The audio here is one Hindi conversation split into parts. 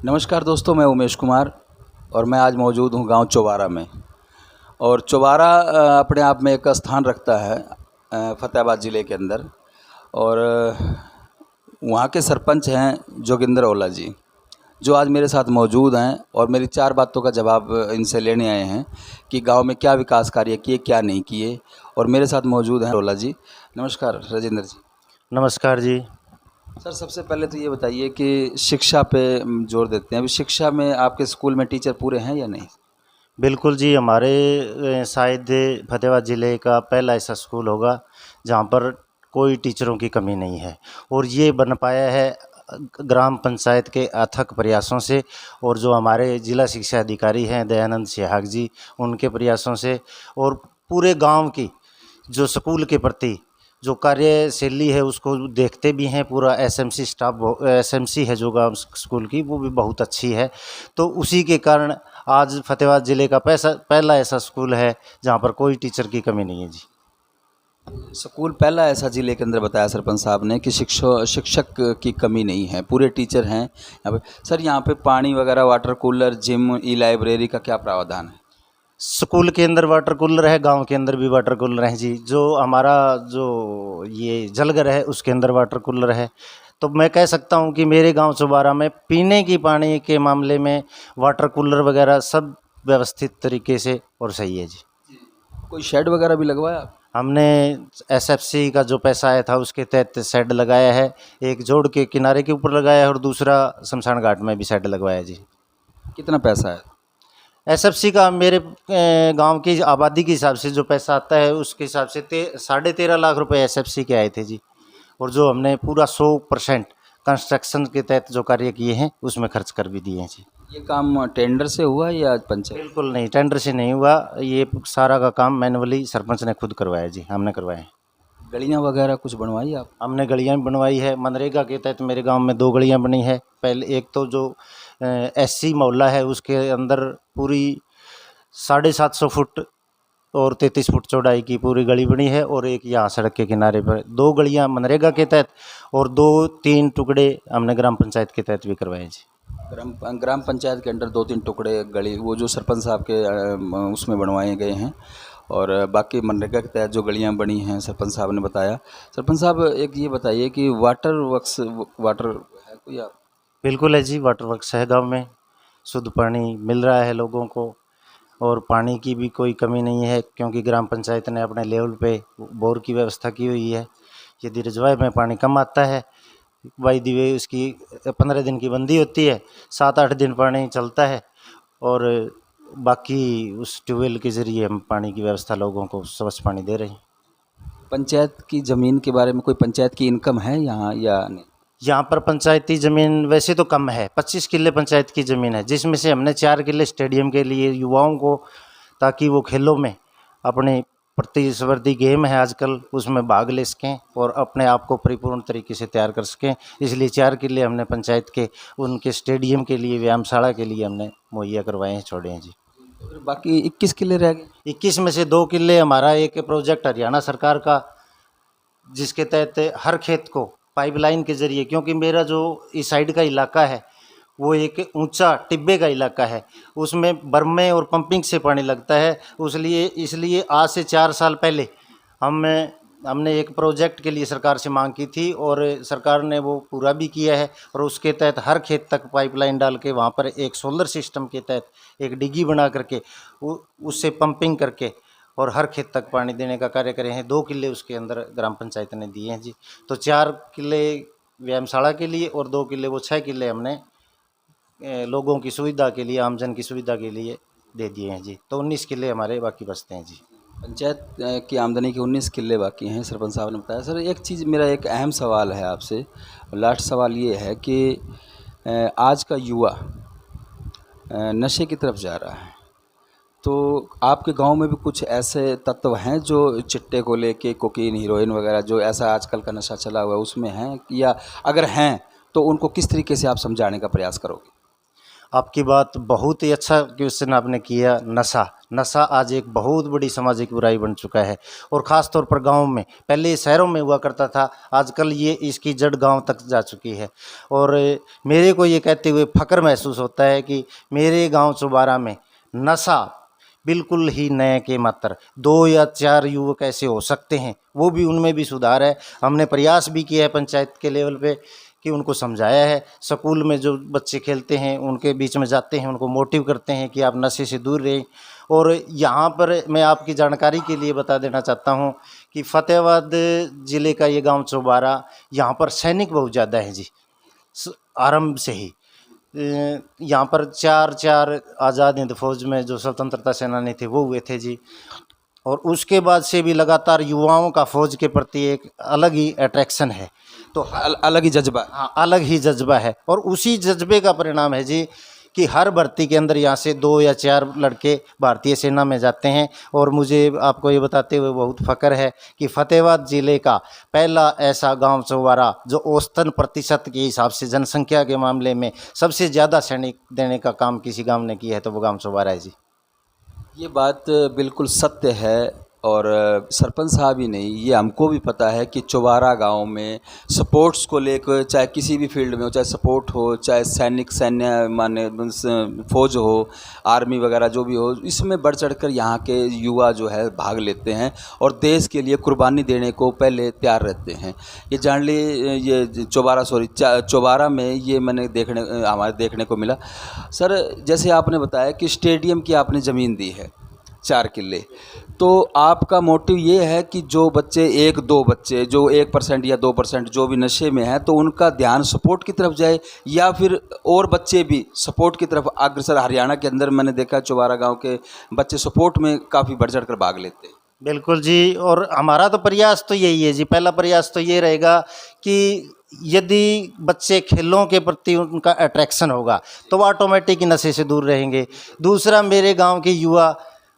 नमस्कार दोस्तों, मैं उमेश कुमार और मैं आज मौजूद हूँ गांव चौबारा में। और चौबारा अपने आप में एक स्थान रखता है फतेहाबाद ज़िले के अंदर। और वहाँ के सरपंच हैं जोगिंदर ओला जी, जो आज मेरे साथ मौजूद हैं और मेरी 4 बातों का जवाब इनसे लेने आए हैं कि गांव में क्या विकास कार्य किए, क्या नहीं किए। और मेरे साथ मौजूद हैं ओला जी। नमस्कार राजेंद्र जी। नमस्कार जी। सर, सबसे पहले तो ये बताइए कि शिक्षा पे जोर देते हैं। अभी शिक्षा में आपके स्कूल में टीचर पूरे हैं या नहीं? बिल्कुल जी, हमारे शायद फतेहाबाद ज़िले का पहला ऐसा स्कूल होगा जहाँ पर कोई टीचरों की कमी नहीं है, और ये बन पाया है ग्राम पंचायत के अथक प्रयासों से, और जो हमारे जिला शिक्षा अधिकारी हैं दयानंद सिहाग जी, उनके प्रयासों से, और पूरे गांव की जो स्कूल के प्रति जो कार्यशैली है उसको देखते भी हैं। पूरा एसएमसी स्टाफ, एसएमसी है जो गाँव स्कूल की, वो भी बहुत अच्छी है। तो उसी के कारण आज फतेहाबाद ज़िले का पहला ऐसा स्कूल है जहाँ पर कोई टीचर की कमी नहीं है जी। स्कूल पहला ऐसा ज़िले के अंदर बताया सरपंच साहब ने कि शिक्षक की कमी नहीं है, पूरे टीचर हैं यहाँ पे। सर, यहाँ पे पानी वगैरह, वाटर कूलर, जिम, ई लाइब्रेरी का क्या प्रावधान है? स्कूल के अंदर वाटर कूलर है, गांव के अंदर भी वाटर कूलर है जी। जो हमारा जो ये जलघर है उसके अंदर वाटर कूलर है। तो मैं कह सकता हूँ कि मेरे गांव चौबारा में पीने की पानी के मामले में वाटर कूलर वगैरह सब व्यवस्थित तरीके से और सही है जी। कोई शेड वगैरह भी लगवाया? हमने एसएफसी का जो पैसा आया था उसके तहत शेड लगाया है। एक जोड़ के किनारे के ऊपर लगाया है और दूसरा शमशान घाट में भी शेड लगवाया जी। कितना पैसा है? एसएफसी का मेरे गांव की आबादी के हिसाब से जो पैसा आता है उसके हिसाब से 13.5 लाख रुपए एसएफसी के आए थे जी। और जो हमने पूरा 100% कंस्ट्रक्शन के तहत जो कार्य किए हैं उसमें खर्च कर भी दिए हैं जी। ये काम टेंडर से हुआ या पंचायत? बिल्कुल नहीं, टेंडर से नहीं हुआ। ये सारा का काम मैनुअली सरपंच ने खुद करवाया जी, हमने करवाया है। गलियाँ वगैरह कुछ बनवाई आप? हमने गलियाँ भी बनवाई है। मनरेगा के तहत मेरे गांव में 2 गलियाँ बनी है। पहले एक तो जो एससी मोहल्ला है उसके अंदर पूरी 750 फुट और 33 फुट चौड़ाई की पूरी गली बनी है, और एक यहाँ सड़क के किनारे पर 2 गलियाँ मनरेगा के तहत, और 2-3 टुकड़े हमने ग्राम पंचायत के तहत भी करवाए जी। ग्राम पंचायत के अंदर 2-3 टुकड़े गली, वो जो सरपंच साहब के उसमें बनवाए गए हैं। और बाकी मनरेगा के तहत जो गलियां बनी हैं सरपंच साहब ने बताया। सरपंच साहब, एक ये बताइए कि वाटर है कोई आप? बिल्कुल है जी, वाटर वर्क्स है गाँव में। शुद्ध पानी मिल रहा है लोगों को, और पानी की भी कोई कमी नहीं है, क्योंकि ग्राम पंचायत ने अपने लेवल पे बोर की व्यवस्था की हुई है। यदि रिजर्वायर में पानी कम आता है, बाई दी वे उसकी 15 दिन की बंदी होती है, 7-8 दिन पानी चलता है, और बाकी उस ट्यूबवेल के ज़रिए हम पानी की व्यवस्था लोगों को स्वच्छ पानी दे रहे हैं। पंचायत की ज़मीन के बारे में, कोई पंचायत की इनकम है यहाँ या नहीं? यहाँ पर पंचायती ज़मीन वैसे तो कम है, 25 किले पंचायत की ज़मीन है, जिसमें से हमने 4 किले स्टेडियम के लिए युवाओं को, ताकि वो खेलों में अपने प्रतिस्पर्धी गेम है आजकल उसमें भाग ले सकें और अपने आप को परिपूर्ण तरीके से तैयार कर सकें, इसलिए 4 किले हमने पंचायत के उनके स्टेडियम के लिए, व्यायामशाला के लिए हमने मुहैया करवाए हैं, छोड़े हैं जी। फिर बाकी 21 किले रह गए? 21 में से 2 किले हमारा एक प्रोजेक्ट हरियाणा सरकार का, जिसके तहत हर खेत को पाइपलाइन के ज़रिए, क्योंकि मेरा जो इस साइड का इलाका है वो एक ऊंचा टिब्बे का इलाका है, उसमें बर्मे और पंपिंग से पानी लगता है। इसलिए आज से 4 साल पहले हमने एक प्रोजेक्ट के लिए सरकार से मांग की थी, और सरकार ने वो पूरा भी किया है। और उसके तहत हर खेत तक पाइपलाइन डाल के वहाँ पर एक सोलर सिस्टम के तहत एक डिग्गी बना करके उससे पंपिंग करके और हर खेत तक पानी देने का कार्य करे हैं। 2 किले उसके अंदर ग्राम पंचायत ने दिए हैं जी। तो 4 किले व्यायामशाला के लिए और 2 किले, वो 6 किले हमने लोगों की सुविधा के लिए, आमजन की सुविधा के लिए दे दिए हैं जी। तो 19 किले हमारे बाकी बचते हैं जी। पंचायत की आमदनी के 19 किले बाकी हैं, सरपंच साहब ने बताया। सर, एक चीज़, मेरा एक अहम सवाल है आपसे, लास्ट सवाल ये है कि आज का युवा नशे की तरफ जा रहा है, तो आपके गांव में भी कुछ ऐसे तत्व हैं जो चिट्टे को लेके, कोकीन, हीरोइन वगैरह, जो ऐसा आजकल का नशा चला हुआ है उसमें हैं, या अगर हैं तो उनको किस तरीके से आप समझाने का प्रयास करोगे? आपकी बात बहुत ही अच्छा क्वेश्चन आपने किया। नशा नशा आज एक बहुत बड़ी सामाजिक बुराई बन चुका है और ख़ास तौर पर गांव में, पहले शहरों में हुआ करता था, आजकल ये इसकी जड़ गांव तक जा चुकी है। और मेरे को ये कहते हुए फ़ख्र महसूस होता है कि मेरे गांव चौबारा में नशा बिल्कुल ही नए के मात्र 2 या 4 युवक ऐसे हो सकते हैं, वो भी उनमें भी सुधार है। हमने प्रयास भी किया है पंचायत के लेवल पे कि उनको समझाया है, स्कूल में जो बच्चे खेलते हैं उनके बीच में जाते हैं, उनको मोटिव करते हैं कि आप नशे से दूर रहें। और यहाँ पर मैं आपकी जानकारी के लिए बता देना चाहता हूँ कि फतेहाबाद ज़िले का ये गांव चौबारा, यहाँ पर सैनिक बहुत ज़्यादा हैं जी, आरंभ से ही। यहाँ पर 4 आज़ाद हिंद फौज में जो स्वतंत्रता सेनानी थे वो हुए थे जी। और उसके बाद से भी लगातार युवाओं का फौज के प्रति एक अलग ही अट्रैक्शन है, तो अलग ही जज्बा। हाँ, अलग ही जज्बा है। और उसी जज्बे का परिणाम है जी कि हर भर्ती के अंदर यहाँ से 2 या 4 लड़के भारतीय सेना में जाते हैं। और मुझे आपको ये बताते हुए बहुत फ़ख्र है कि फतेहाबाद ज़िले का पहला ऐसा गांव चौबारा जो औसतन प्रतिशत के हिसाब से जनसंख्या के मामले में सबसे ज़्यादा सैनिक देने का काम किसी गांव ने किया है तो वो गांव चौबारा है जी। ये बात बिल्कुल सत्य है। और सरपंच साहब ही नहीं, ये हमको भी पता है कि चौबारा गांव में स्पोर्ट्स को लेकर, चाहे किसी भी फील्ड में हो, चाहे सपोर्ट हो, चाहे सैन्य माने फौज हो, आर्मी वगैरह जो भी हो, इसमें बढ़ चढ़कर यहाँ के युवा जो है भाग लेते हैं और देश के लिए कुर्बानी देने को पहले तैयार रहते हैं। ये जान ली, ये चौबारा में ये मैंने हमारे देखने को मिला। सर, जैसे आपने बताया कि स्टेडियम की आपने ज़मीन दी है 4 किले, तो आपका मोटिव ये है कि जो बच्चे 1-2 बच्चे जो 1% या 2% जो भी नशे में हैं, तो उनका ध्यान सपोर्ट की तरफ जाए, या फिर और बच्चे भी सपोर्ट की तरफ अग्रसर? हरियाणा के अंदर मैंने देखा चौबारा गांव के बच्चे सपोर्ट में काफ़ी बढ़ चढ़ कर भाग लेते हैं। बिल्कुल जी, और हमारा तो प्रयास तो यही है जी। पहला प्रयास तो ये रहेगा कि यदि बच्चे खेलों के प्रति उनका अट्रैक्शन होगा तो वो ऑटोमेटिक ही नशे से दूर रहेंगे। दूसरा, मेरे गांव के युवा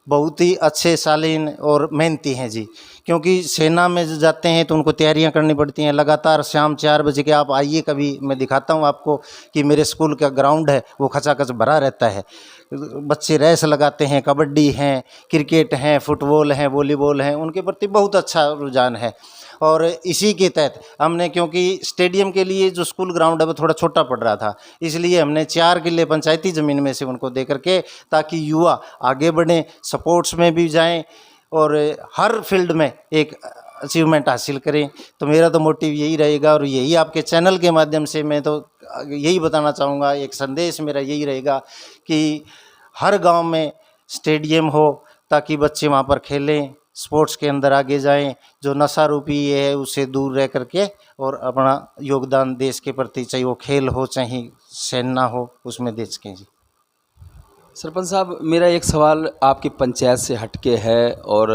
बहुत ही अच्छे, शालीन और मेहनती हैं जी, क्योंकि सेना में जाते हैं तो उनको तैयारियां करनी पड़ती हैं लगातार। शाम 4 बजे के आप आइए, कभी मैं दिखाता हूं आपको कि मेरे स्कूल का ग्राउंड है वो खचाखच भरा रहता है। बच्चे रेस लगाते हैं, कबड्डी हैं, क्रिकेट हैं, फुटबॉल हैं, वॉलीबॉल हैं, उनके प्रति बहुत अच्छा रुझान है। और इसी के तहत हमने, क्योंकि स्टेडियम के लिए जो स्कूल ग्राउंड है वो थोड़ा छोटा पड़ रहा था, इसलिए हमने 4 किले पंचायती ज़मीन में से उनको दे करके, ताकि युवा आगे बढ़ें, स्पोर्ट्स में भी जाएं और हर फील्ड में एक अचीवमेंट हासिल करें। तो मेरा तो मोटिव यही रहेगा, और यही आपके चैनल के माध्यम से मैं तो यही बताना चाहूँगा, एक संदेश मेरा यही रहेगा कि हर गांव में स्टेडियम हो ताकि बच्चे वहाँ पर खेलें, स्पोर्ट्स के अंदर आगे जाएं, जो नशा रूपी ये है उससे दूर रह करके और अपना योगदान देश के प्रति, चाहे वो खेल हो चाहे सेना हो, उसमें दे सकें जी। सरपंच साहब, मेरा एक सवाल आपकी पंचायत से हटके है और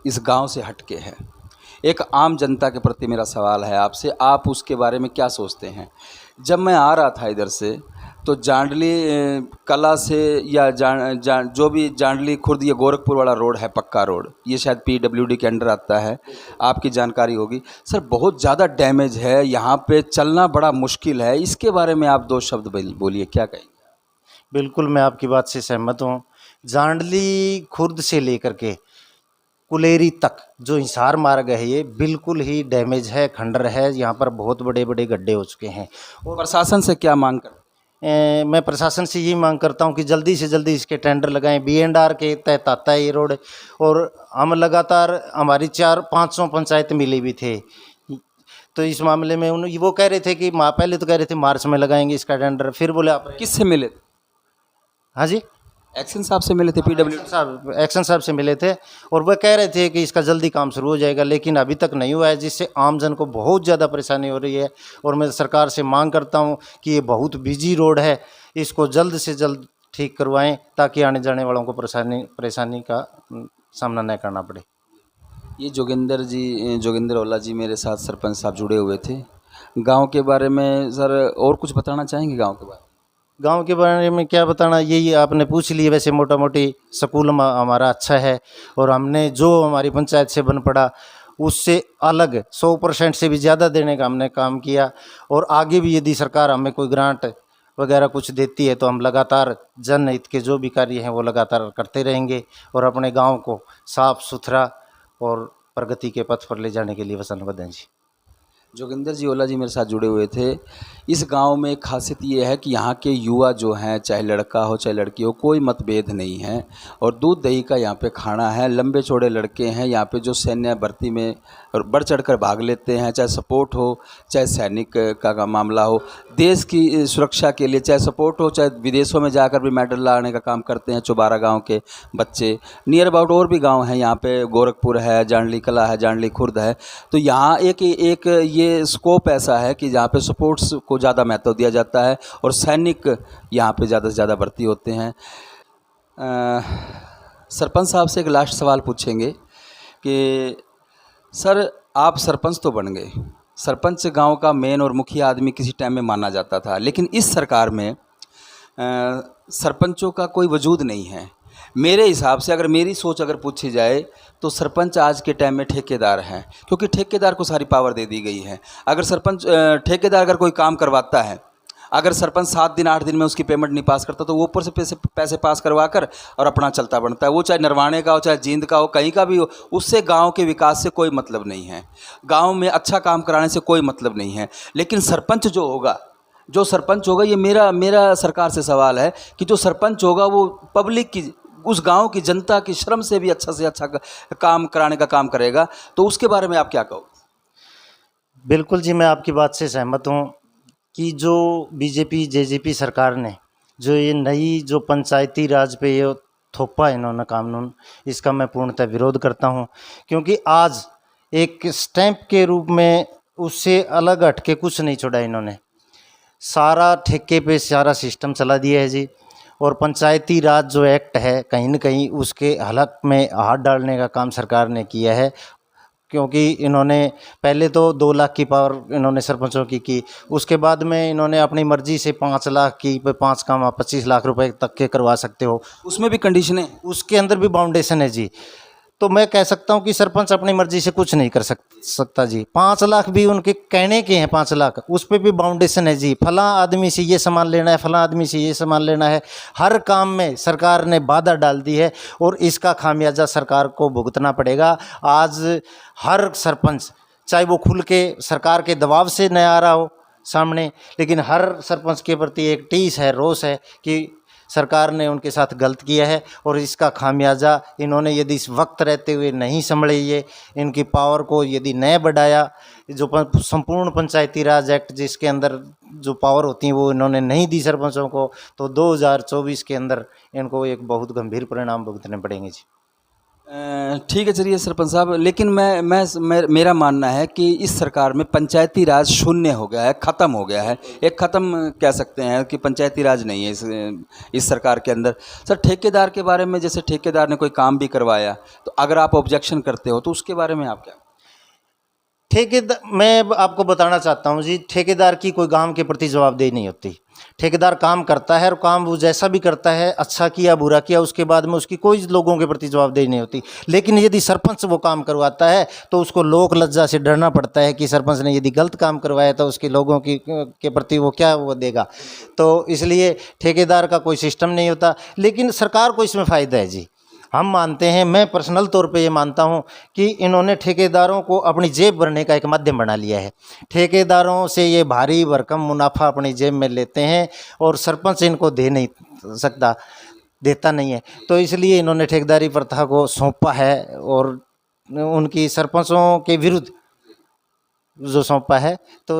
इस गांव से हटके है। एक आम जनता के प्रति मेरा सवाल है आपसे, आप उसके बारे में क्या सोचते हैं? जब मैं आ रहा था इधर से, तो जांडली कला से या जो भी जांडली खुर्द, ये गोरखपुर वाला रोड है, पक्का रोड, ये शायद PWD के अंडर आता है, आपकी जानकारी होगी। सर, बहुत ज़्यादा डैमेज है, यहाँ पे चलना बड़ा मुश्किल है। इसके बारे में आप 2 शब्द बोलिए, क्या कहेंगे? बिल्कुल, मैं आपकी बात से सहमत हूँ। जांडली खुर्द से लेकर के कुलेरी तक जो हिसार मार्ग है ये बिल्कुल ही डैमेज है, खंडर है। यहाँ पर बहुत बड़े बड़े गड्ढे हो चुके हैं। और प्रशासन से क्या मांग कर? मैं प्रशासन से यही मांग करता हूँ कि जल्दी से जल्दी इसके टेंडर लगाएं। B&R के तहत आता है ये रोड, और हम लगातार, हमारी 400-500 पंचायत मिले भी थे, तो इस मामले में वो कह रहे थे कि पहले तो कह रहे थे मार्च में लगाएंगे इसका टेंडर, फिर बोले आप किससे मिले? हाँ जी, एक्शन साहब से मिले थे, PWD एक्शन साहब से मिले थे, और वह कह रहे थे कि इसका जल्दी काम शुरू हो जाएगा, लेकिन अभी तक नहीं हुआ है, जिससे आमजन को बहुत ज़्यादा परेशानी हो रही है। और मैं सरकार से मांग करता हूं कि ये बहुत बिजी रोड है, इसको जल्द से जल्द ठीक करवाएं ताकि आने जाने वालों को परेशानी का सामना न करना पड़े। ये जोगिंदर ओला जी मेरे साथ सरपंच साहब जुड़े हुए थे। गांव के बारे में सर और कुछ बताना चाहेंगे? गांव के बारे में? गांव के बारे में क्या बताना, यही आपने पूछ लिया। वैसे मोटा मोटी स्कूल हमारा अच्छा है, और हमने जो हमारी पंचायत से बन पड़ा उससे अलग 100% से भी ज़्यादा देने का हमने काम किया। और आगे भी यदि सरकार हमें कोई ग्रांट वगैरह कुछ देती है तो हम लगातार जनहित के जो भी कार्य हैं वो लगातार करते रहेंगे और अपने गांव को साफ सुथरा और प्रगति के पथ पर ले जाने के लिए वचनबद्ध हैं जी। जोगिंदर जी ओला जी मेरे साथ जुड़े हुए थे। इस गांव में एक खासियत ये है कि यहाँ के युवा जो हैं, चाहे लड़का हो चाहे लड़की हो, कोई मतभेद नहीं है और दूध दही का यहाँ पे खाना है। लंबे चौड़े लड़के हैं यहाँ पे जो सैन्य भर्ती में बढ़ चढ़कर भाग लेते हैं, चाहे सपोर्ट हो चाहे सैनिक का मामला हो, देश की सुरक्षा के लिए चाहे सपोर्ट हो, चाहे विदेशों में जाकर भी मेडल लाने का काम करते हैं। चौबारा गाँव के बच्चे, नियर अबाउट और भी गाँव हैं यहाँ पे, गोरखपुर है, जांडली कला है, जांडली खुर्द है। तो यहाँ एक ये स्कोप ऐसा है कि जहाँ पे स्पोर्ट्स को ज़्यादा महत्व दिया जाता है और सैनिक यहाँ पे ज़्यादा से ज़्यादा भर्ती होते हैं। सरपंच साहब से एक लास्ट सवाल पूछेंगे कि सर, आप सरपंच तो बन गए, सरपंच गांव का मेन और मुखिया आदमी किसी टाइम में माना जाता था, लेकिन इस सरकार में सरपंचों का कोई वजूद नहीं है। मेरे हिसाब से अगर मेरी सोच अगर पूछी जाए तो सरपंच आज के टाइम में ठेकेदार हैं, क्योंकि ठेकेदार को सारी पावर दे दी गई है। अगर सरपंच ठेकेदार अगर कोई काम करवाता है, अगर सरपंच 7 दिन 8 दिन में उसकी पेमेंट नहीं पास करता तो वो ऊपर से पैसे पास करवा कर और अपना चलता बनता है। वो चाहे नरवाणे का हो, चाहे जींद का हो, कहीं का भी हो, उससे गांव के विकास से कोई मतलब नहीं है, गांव में अच्छा काम कराने से कोई मतलब नहीं है। लेकिन सरपंच जो सरपंच होगा, ये मेरा सरकार से सवाल है कि जो सरपंच होगा वो पब्लिक की, उस गांव की जनता की श्रम से भी अच्छा से अच्छा काम कराने का काम करेगा। तो उसके बारे में आप क्या कहोगे? बिल्कुल जी, मैं आपकी बात से सहमत हूँ कि जो बीजेपी जेजेपी सरकार ने जो ये नई जो पंचायती राज पे ये थोपा इन्होंने कानून, इसका मैं पूर्णतः विरोध करता हूँ। क्योंकि आज एक स्टैंप के रूप में उससे अलग हटके कुछ नहीं छोड़ा इन्होंने, सारा ठेके पे सारा सिस्टम चला दिया है जी। और पंचायती राज जो एक्ट है, कहीं न कहीं उसके हलक में हाथ डालने का काम सरकार ने किया है। क्योंकि इन्होंने पहले तो 2 लाख की पावर इन्होंने सरपंचों की, उसके बाद में इन्होंने अपनी मर्जी से 5 लाख की, 5 काम आप 25 लाख रुपए तक के करवा सकते हो। उसमें भी कंडीशन है, उसके अंदर भी बाउंडेशन है जी। तो मैं कह सकता हूं कि सरपंच अपनी मर्जी से कुछ नहीं कर सकता जी। 5 लाख भी उनके कहने के हैं, 5 लाख, उस पर भी बाउंडेशन है जी। फला आदमी से ये सामान लेना है, फला आदमी से ये सामान लेना है, हर काम में सरकार ने बाधा डाल दी है और इसका खामियाजा सरकार को भुगतना पड़ेगा। आज हर सरपंच, चाहे वो खुल के सरकार के दबाव से न आ रहा हो सामने, लेकिन हर सरपंच के प्रति एक टीस है, रोष है कि सरकार ने उनके साथ गलत किया है और इसका खामियाजा इन्होंने यदि इस वक्त रहते हुए नहीं संभले, ये इनकी पावर को यदि न बढ़ाया, जो संपूर्ण पंचायती राज एक्ट जिसके अंदर जो पावर होती है वो इन्होंने नहीं दी सरपंचों को, तो 2024 के अंदर इनको एक बहुत गंभीर परिणाम भुगतने पड़ेंगे जी। ठीक है, चलिए सरपंच साहब, लेकिन मेरा मानना है कि इस सरकार में पंचायती राज शून्य हो गया है, ख़त्म हो गया है। एक ख़त्म कह सकते हैं कि पंचायती राज नहीं है इस सरकार के अंदर। सर, ठेकेदार के बारे में, जैसे ठेकेदार ने कोई काम भी करवाया तो अगर आप ऑब्जेक्शन करते हो तो उसके बारे में आप क्या? ठेकेदार, मैं आपको बताना चाहता हूँ जी, ठेकेदार की कोई गांव के प्रति जवाबदेही नहीं होती। ठेकेदार काम करता है और काम वो जैसा भी करता है, अच्छा किया बुरा किया, उसके बाद में उसकी कोई लोगों के प्रति जवाबदेही नहीं होती। लेकिन यदि सरपंच वो काम करवाता है तो उसको लोक लज्जा से डरना पड़ता है कि सरपंच ने यदि गलत काम करवाया तो उसके लोगों की के प्रति वो क्या वो देगा। तो इसलिए ठेकेदार का कोई सिस्टम नहीं होता, लेकिन सरकार को इसमें फ़ायदा है जी। हम मानते हैं, मैं पर्सनल तौर पे ये मानता हूँ कि इन्होंने ठेकेदारों को अपनी जेब भरने का एक माध्यम बना लिया है। ठेकेदारों से ये भारी भरकम मुनाफा अपनी जेब में लेते हैं और सरपंच इनको दे नहीं सकता, देता नहीं है। तो इसलिए इन्होंने ठेकेदारी प्रथा को सौंपा है और उनकी सरपंचों के विरुद्ध जो सौंपा है। तो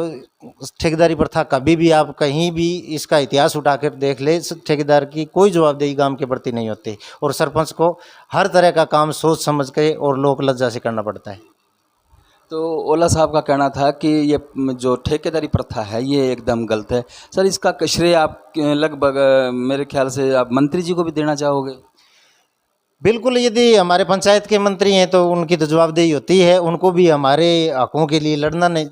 ठेकेदारी प्रथा कभी भी आप कहीं भी इसका इतिहास उठाकर देख ले, ठेकेदार की कोई जवाबदेही गांव के प्रति नहीं होती और सरपंच को हर तरह का काम सोच समझ के और लोक लज्जा से करना पड़ता है। तो ओला साहब का कहना था कि ये जो ठेकेदारी प्रथा है ये एकदम गलत है। सर, इसका श्रेय आप लगभग मेरे ख्याल से आप मंत्री जी को भी देना चाहोगे? बिल्कुल, यदि हमारे पंचायत के मंत्री हैं तो उनकी तो जवाबदेही होती है, उनको भी हमारे हकों के लिए लड़ना नहीं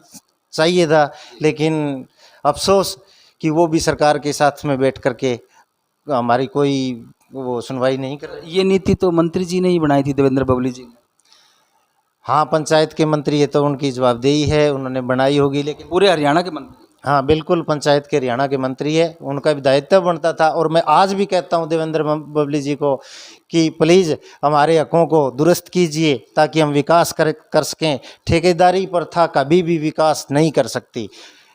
चाहिए था, लेकिन अफसोस कि वो भी सरकार के साथ में बैठ करके हमारी कोई वो सुनवाई नहीं कर रही। ये नीति तो मंत्री जी ने ही बनाई थी, देवेंद्र बबली जी ने। हाँ, पंचायत के मंत्री है तो उनकी जवाबदेही है, उन्होंने बनाई होगी, लेकिन पूरे हरियाणा के मंत्री हाँ बिल्कुल, पंचायत के हरियाणा के मंत्री है, उनका भी दायित्व बनता था। और मैं आज भी कहता हूँ देवेंद्र बबली जी को कि प्लीज़ हमारे हकों को दुरुस्त कीजिए ताकि हम विकास कर सकें। ठेकेदारी प्रथा कभी भी विकास नहीं कर सकती।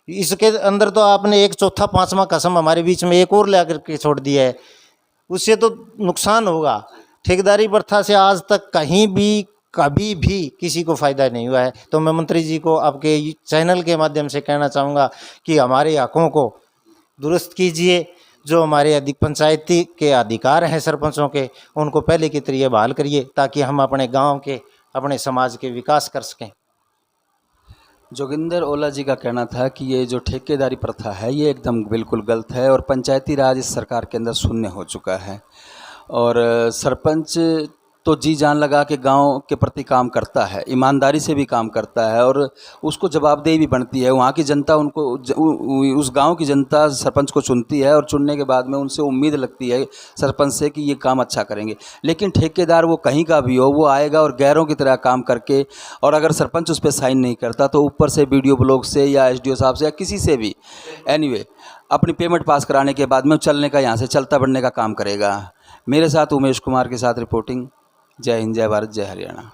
इसके अंदर तो आपने एक चौथा पाँचवा कसम हमारे बीच में एक और ला करके छोड़ दिया है, उससे तो नुकसान होगा। ठेकेदारी प्रथा से आज तक कहीं भी कभी भी किसी को फ़ायदा नहीं हुआ है। तो मैं मंत्री जी को आपके चैनल के माध्यम से कहना चाहूँगा कि हमारे हकों को दुरुस्त कीजिए। जो हमारे अधिक पंचायती के अधिकार हैं सरपंचों के, उनको पहले की तरह बहाल करिए ताकि हम अपने गांव के, अपने समाज के विकास कर सकें। जोगिंदर ओला जी का कहना था कि ये जो ठेकेदारी प्रथा है ये एकदम बिल्कुल गलत है और पंचायती राज इस सरकार के अंदर शून्य हो चुका है। और सरपंच तो जी जान लगा के गांव के प्रति काम करता है, ईमानदारी से भी काम करता है और उसको जवाबदेही भी बनती है। वहाँ की जनता उनको उस गांव की जनता सरपंच को चुनती है और चुनने के बाद में उनसे उम्मीद लगती है सरपंच से कि ये काम अच्छा करेंगे। लेकिन ठेकेदार वो कहीं का भी हो, वो आएगा और गैरों की तरह काम करके, और अगर सरपंच उस पर साइन नहीं करता तो ऊपर से BDO ब्लॉक से या SDO साहब से या किसी से भी एनीवे अपनी पेमेंट पास कराने के बाद में चलने का, यहाँ से चलता बढ़ने का काम करेगा। मेरे साथ उमेश कुमार के साथ रिपोर्टिंग। जय हिंद, जय भारत, जय हरियाणा।